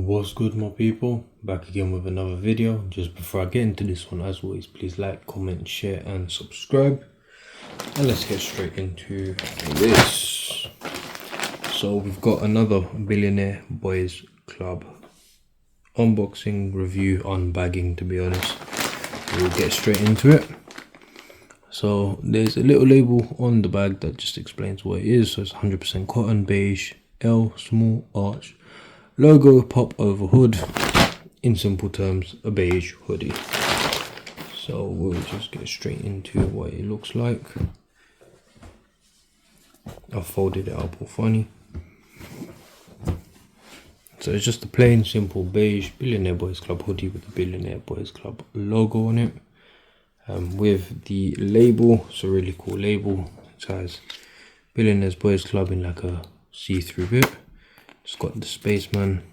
What's good, my people? Back again with another video. Just before I get into this one, as always, please like, comment, share and subscribe, and let's get straight into this. So we've got another Billionaire Boys Club unboxing, review, unbagging, to be honest. We'll get straight into it. So there's a little label on the bag that just explains what it is. So it's 100% cotton, beige, L, small arch, logo, pop over hood. In simple terms, a beige hoodie. So we'll just get straight into what it looks like. I've folded it up all funny. So it's just a plain, simple beige Billionaire Boys Club hoodie with the Billionaire Boys Club logo on it. With the label, it's a really cool label. It has Billionaire Boys Club in like a see-through bit. It's got the spaceman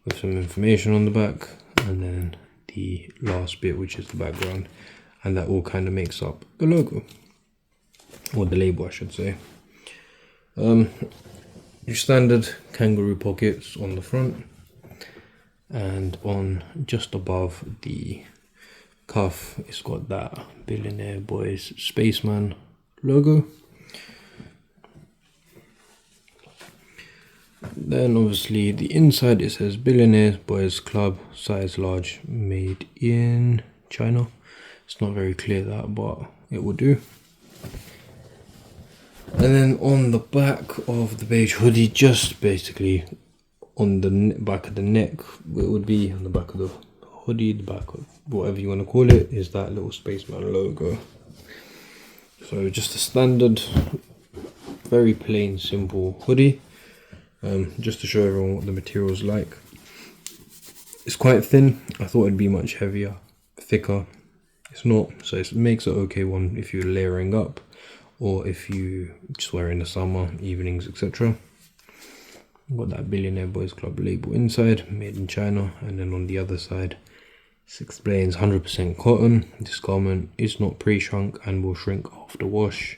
with some information on the back, and then the last bit, which is the background, and that all kind of makes up the logo, or the label I should say. Your standard kangaroo pockets on the front, and on just above the cuff it's got that Billionaire Boys Spaceman logo. Then obviously the inside, it says Billionaire Boys Club, size large, made in China. It's not very clear that, but it will do. And then on the back of the beige hoodie, just basically on the back of the neck, it would be on the back of the hoodie, the back of whatever you want to call it, is that little spaceman logo. So just a standard, very plain, simple hoodie. Just to show everyone what the material is like. It's quite thin. I thought it'd be much heavier, thicker. It's not, so it makes it okay one if you're layering up, or if you just wear it in the summer, evenings, etc. Got that Billionaire Boys Club label inside, made in China, and then on the other side it explains 100% cotton. This garment is not pre-shrunk and will shrink after wash.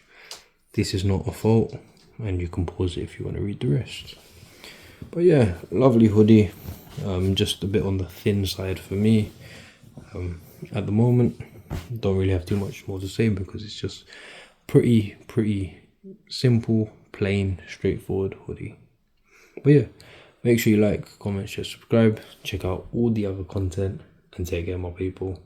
This is not a fault, and you can pause it if you want to read the rest. But yeah, lovely hoodie. Just a bit on the thin side for me at the moment. Don't really have too much more to say because it's just pretty simple, plain, straightforward hoodie. But yeah, make sure you like, comment, share, subscribe, check out all the other content, and take care, my people.